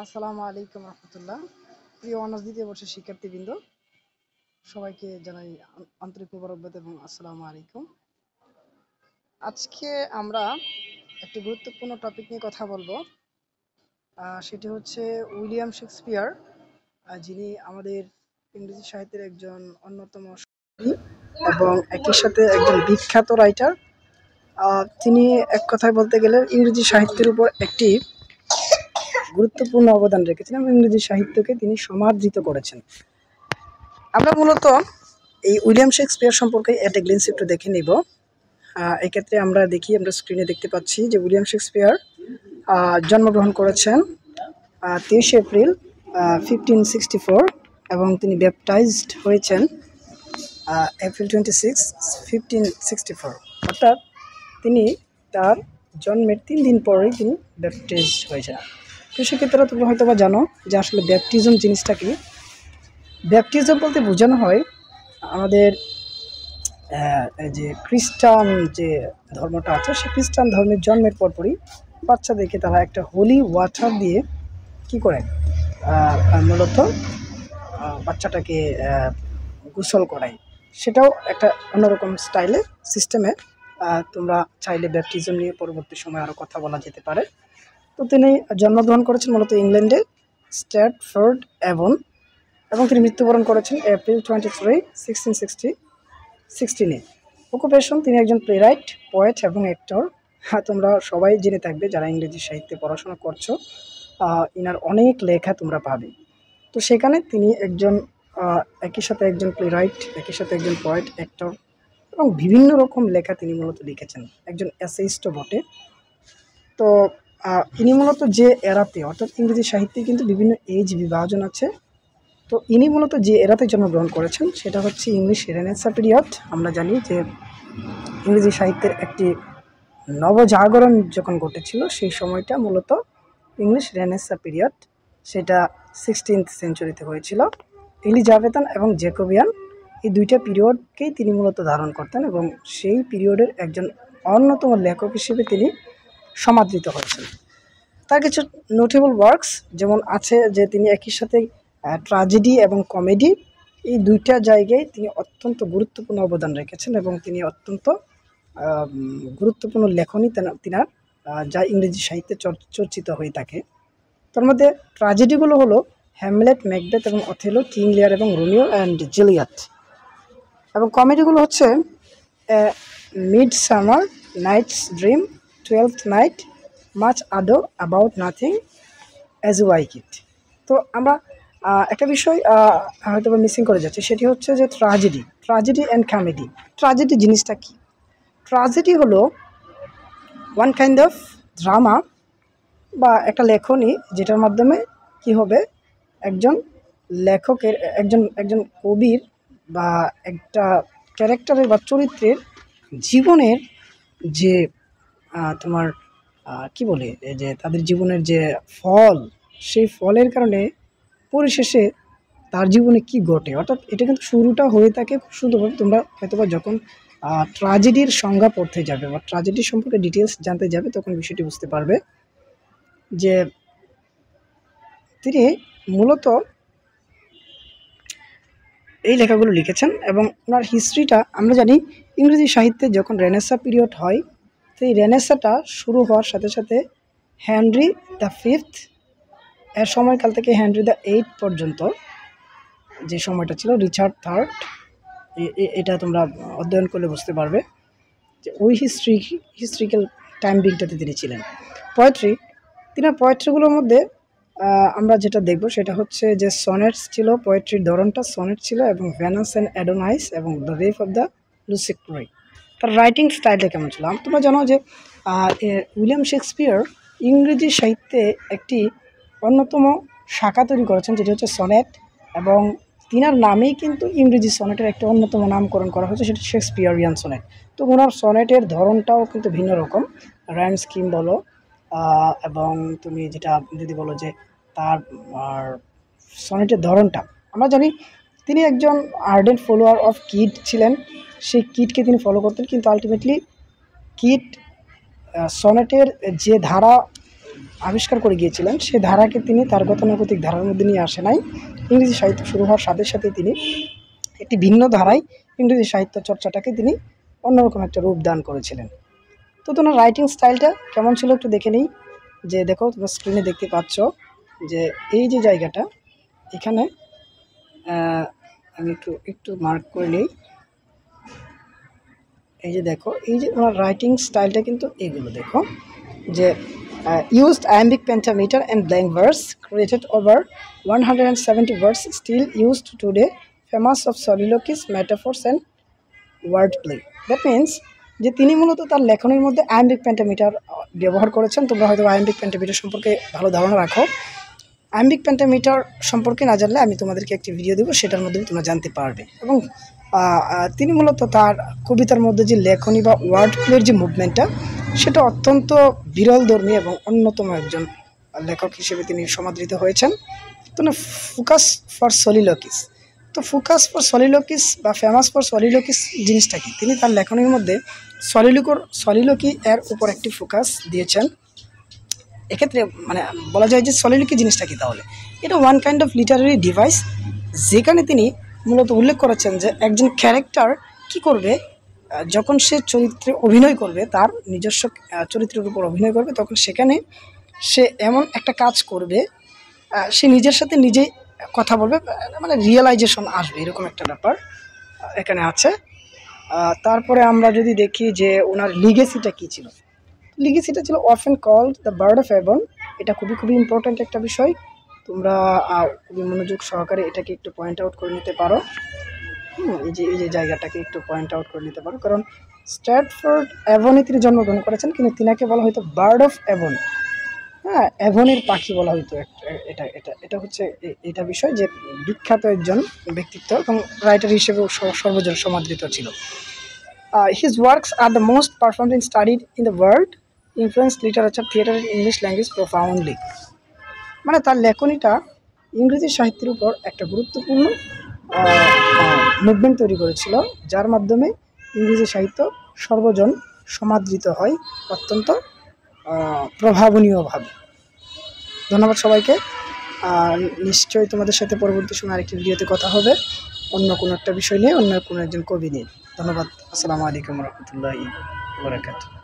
আসসালামু আলাইকুম রহমতুল্লাহ। প্রিয় অনার্স দ্বিতীয় বর্ষের শিক্ষার্থীবৃন্দ, সবাইকে জানাই আন্তরিক মোবারকবাদ এবং আসসালামু আলাইকুম। আজকে আমরা একটি গুরুত্বপূর্ণ টপিক নিয়ে কথা বলবো। সেটি হচ্ছে উইলিয়াম শেক্সপিয়ার, যিনি আমাদের ইংরেজি সাহিত্যের একজন অন্যতম কবি এবং একই সাথে একজন বিখ্যাত রাইটার। তিনি এক কথায় বলতে গেলে ইংরেজি সাহিত্যের উপর একটি গুরুত্বপূর্ণ অবদান রেখেছেন এবং ইংরেজি সাহিত্যকে তিনি সমাদৃত করেছেন। আমরা মূলত এই উইলিয়াম শেক্সপিয়ার সম্পর্কে একটা গ্লিন্স একটু দেখে নিব। এক্ষেত্রে আমরা স্ক্রিনে দেখতে পাচ্ছি যে উইলিয়াম শেক্সপিয়ার জন্মগ্রহণ করেছেন 23 এপ্রিল 1564 এবং তিনি ব্যাপটাইজড হয়েছেন এপ্রিল 26, 1564। অর্থাৎ তিনি তার জন্মের 3 দিন পরেই তিনি ব্যাপটাইজড হয়েছেন। তো সেক্ষেত্রে তোমরা হয়তো বা জানো যে আসলে ব্যাপটিজম জিনিসটা কি। ব্যাপটিজম বলতে বোঝানো হয় আমাদের যে খ্রিস্টান যে ধর্মটা আছে, সেই খ্রিস্টান ধর্মের জন্মের পরপরই বাচ্চাদেরকে তারা একটা হোলি ওয়াটার দিয়ে কি করে মূলত বাচ্চাটাকে গোসল করায়। সেটাও একটা অন্যরকম স্টাইলে সিস্টেমে। তোমরা চাইলে ব্যাপটিজম নিয়ে পরবর্তী সময় আরও কথা বলা যেতে পারে। তো তিনি জন্মগ্রহণ করেছেন মূলত ইংল্যান্ডে, স্ট্র্যাটফোর্ড অ্যাভন, এবং তিনি মৃত্যুবরণ করেছেন এপ্রিল 23, 1616-এ। অকুপেশন, তিনি একজন প্লেরাইট, পোয়েট এবং অ্যাক্টর। তোমরা সবাই জেনে থাকবে যারা ইংরেজি সাহিত্যে পড়াশোনা করছো, ইনার অনেক লেখা তোমরা পাবে। তো সেখানে তিনি একজন একই সাথে একজন প্লেরাইট, একই সাথে একজন পোয়েট, অ্যাক্টর এবং বিভিন্ন রকম লেখা তিনি মূলত লিখেছেন, একজন অ্যাসেইস্টও বটে। তো ইনি মূলত যে এরাতে, অর্থাৎ ইংরেজি সাহিত্যে কিন্তু বিভিন্ন এজ বিভাজন আছে। তো ইনি মূলত যে এরাতে জন্মগ্রহণ করেছেন সেটা হচ্ছে ইংলিশ রেনেসাঁ পিরিয়ড। আমরা জানি যে ইংরেজি সাহিত্যের একটি নবজাগরণ যখন ঘটেছিল, সেই সময়টা মূলত ইংলিশ রেনেসাঁ পিরিয়ড। সেটা 16th সেঞ্চুরিতে হয়েছিল। এলিজাবেথান এবং জ্যাকোবিয়ান, এই দুইটা পিরিয়ডকেই তিনি মূলত ধারণ করতেন এবং সেই পিরিয়ডের একজন অন্যতম লেখক হিসেবে তিনি সমাদৃত হয়েছেন। তার কিছু নোটেবল ওয়ার্কস যেমন আছে যে তিনি একই সাথে ট্র্যাজেডি এবং কমেডি, এই দুইটা জায়গায় তিনি অত্যন্ত গুরুত্বপূর্ণ অবদান রেখেছেন এবং তিনি অত্যন্ত গুরুত্বপূর্ণ লেখনী তিনার যা ইংরেজি সাহিত্যে চর্চিত হয়ে থাকে। তার মধ্যে ট্র্যাজেডিগুলো হলো হ্যামলেট, ম্যাকবেথ এবং অথেলো, কিং লিয়ার এবং রোমিও অ্যান্ড জুলিয়েট। এবং কমেডিগুলো হচ্ছে Midsummer Night's Dream, 12th Night, Much Ado About Nothing, As You Like It. তো আমরা একটা বিষয় হয়তো বা মিসিং করে যাচ্ছি, সেটি হচ্ছে যে ট্র্যাজেডি অ্যান্ড কমেডি। ট্র্যাজেডি জিনিসটা কি? ট্র্যাজেডি হলো ওয়ান কাইন্ড অফ ড্রামা বা একটা লেখনী, যেটার মাধ্যমে কি হবে, একজন লেখকের, একজন কবির বা একটা ক্যারেক্টারের বা চরিত্রের জীবনের যে তোমার কি বলে যে তাদের জীবনের যে ফল, সেই ফলের কারণে পরিশেষে তার জীবনে কি ঘটে। অর্থাৎ এটা কিন্তু শুরুটা হয়ে থাকে খুব সুন্দরভাবে। তোমরা হয়তোবা যখন ট্র্যাজেডির সংজ্ঞা পড়তে যাবে বা ট্র্যাজেডি সম্পর্কে ডিটেলস জানতে যাবে, তখন বিষয়টি বুঝতে পারবে যে তিনি মূলত এই লেখাগুলো লিখেছেন। এবং ওনার হিস্ট্রিটা আমরা জানি, ইংরেজি সাহিত্যে যখন রেনেসাঁ পিরিয়ড হয়, তো এই রেনেসাঁটা শুরু হওয়ার সাথে সাথে হেনরি দ্য ফিফথ এর সময়কাল থেকে হেনরি দ্য এইট পর্যন্ত যে সময়টা ছিল, রিচার্ড থার্ড, এটা তোমরা অধ্যয়ন করলে বুঝতে পারবে যে ওই হিস্ট্রিক্যাল টাইমিংটাতে তিনি ছিলেন। তিনার পোয়েট্রিগুলোর মধ্যে আমরা যেটা দেখব সেটা হচ্ছে যে সনেটস ছিল, পোয়েট্রির ধরনটা সনেট ছিল, এবং ভেনাস অ্যান্ড অ্যাডোনাইস এবং দ্য রেফ অফ দ্য লুসিক্রয়। তার রাইটিং স্টাইলটা কেমন ছিল? তোমরা জানো যে উইলিয়াম শেক্সপিয়ার ইংরেজি সাহিত্যে একটি অন্যতম শাখা তৈরি করেছেন, যেটি হচ্ছে সনেট, এবং তিনার নামেই কিন্তু ইংরেজি সনেটের একটা অন্যতম নামকরণ করা হয়েছে, সেটি শেক্সপিয়ারিয়ান সনেট। তো ওনার সনেটের ধরনটাও কিন্তু ভিন্ন রকম, রাইম স্কিম বলো, এবং তুমি যেটা যদি বলো যে তার সনেটের ধরনটা, আমরা জানি তিনি একজন আর্ডেন্ট ফলোয়ার অফ কিট ছিলেন। সেই কিটকে তিনি ফলো করতেন, কিন্তু আলটিমেটলি কিট সনেটের যে ধারা আবিষ্কার করে গিয়েছিলেন সেই ধারাকে তিনি তার গতানুগতিক ধারার মধ্যে নিয়ে আসে নাই। ইংরেজি সাহিত্য শুরু হওয়ার সাথে সাথে তিনি একটি ভিন্ন ধারায় ইংরেজি সাহিত্য চর্চাটাকে তিনি অন্যরকম একটা রূপ দান করেছিলেন। তো তোমার রাইটিং স্টাইলটা কেমন ছিল একটু দেখে নিই। যে দেখো তোমরা স্ক্রিনে দেখতে পাচ্ছ যে এই যে জায়গাটা এখানে আমি একটু একটু মার্ক করে নিই। এই যে দেখো এই যে ওনার রাইটিং স্টাইলটা কিন্তু এগুলো দেখো যে used iambic pentameter and blank verse created over 170 words still used today, famous of soliloquies, metaphors and wordplay. That means যে তিনি মূলত তার লেখনের মধ্যে আয়াম্বিক পেন্টামিটার ব্যবহার করেছেন। তোমরা হয়তো আয়াম্বিক পেন্টামিটার সম্পর্কে ভালো ধারণা রাখো। আয়াম্বিক পেন্টামিটার সম্পর্কে না জানলে আমি তোমাদেরকে একটি ভিডিও দেবো, সেটার মধ্যে তোমরা জানতে পারবে। এবং তিনি মূলত তার কবিতার মধ্যে যে লেখনী বা ওয়ার্ড প্লের যে মুভমেন্টটা সেটা অত্যন্ত বিরলধর্মী এবং অন্যতম একজন লেখক হিসেবে তিনি সমাদৃত হয়েছেন। তো ফোকাস ফর সলিলকিস, তো ফোকাস ফর সলিলকিস বা ফেমাস ফর সলিলকিস জিনিসটা কি, তিনি তার লেখনীর মধ্যে সলিলকি এর উপর একটি ফোকাস দিয়েছেন। এক্ষেত্রে মানে বলা যায় যে সলিলকি জিনিসটা কি, তাহলে এটা one kind of Literary device যেখানে তিনি মূলত উল্লেখ করেছেন যে একজন ক্যারেক্টার কি করবে যখন সে চরিত্রে অভিনয় করবে, তার নিজস্ব চরিত্রের উপর অভিনয় করবে, তখন সেখানে সে এমন একটা কাজ করবে, সে নিজের সাথে নিজেই কথা বলবে, মানে রিয়েলাইজেশন আসবে, এরকম একটা ব্যাপার এখানে আছে। তারপরে আমরা যদি দেখি যে ওনার লিগেসিটা কী ছিল, লিগেসিটা ছিল often called the bard of Avon. এটা খুবই ইম্পর্ট্যান্ট একটা বিষয়, তোমরা খুবই মনোযোগ সহকারে এটাকে একটু পয়েন্ট আউট করে নিতে পারো। এই যে জায়গাটাকে একটু পয়েন্ট আউট করে নিতে পারো, কারণ স্ট্র্যাটফোর্ড অ্যাভনে তিনি জন্মগ্রহণ করেছেন, কিন্তু তিনাকে বলা হয়তো বার্ড অফ অ্যাভন। হ্যাঁ, অ্যাভনের পাখি বলা হয়তো। এটা এটা এটা হচ্ছে এটা বিষয় যে বিখ্যাত একজন ব্যক্তিত্ব এবং রাইটার হিসেবেও সর্বজন সমাদৃত ছিল। His works are the most performed and studied in the world, influenced literature, theatre and English language profoundly. মানে তার লেখনীটা ইংরেজি সাহিত্যের উপর একটা গুরুত্বপূর্ণ মুভমেন্ট তৈরি করেছিল, যার মাধ্যমে ইংরেজি সাহিত্য সর্বজন সমাদৃত হয় অত্যন্ত প্রভাবনীয়ভাবে। ধন্যবাদ সবাইকে। নিশ্চয়ই তোমাদের সাথে পরবর্তী সময় আরেকটি ভিডিওতে কথা হবে অন্য কোনো একটা বিষয় নিয়ে, অন্য কোনো একজন কবি নিয়ে। ধন্যবাদ। আসসালামু আলাইকুম রহমতুল্লাহি ওয়া বারাকাতুহু।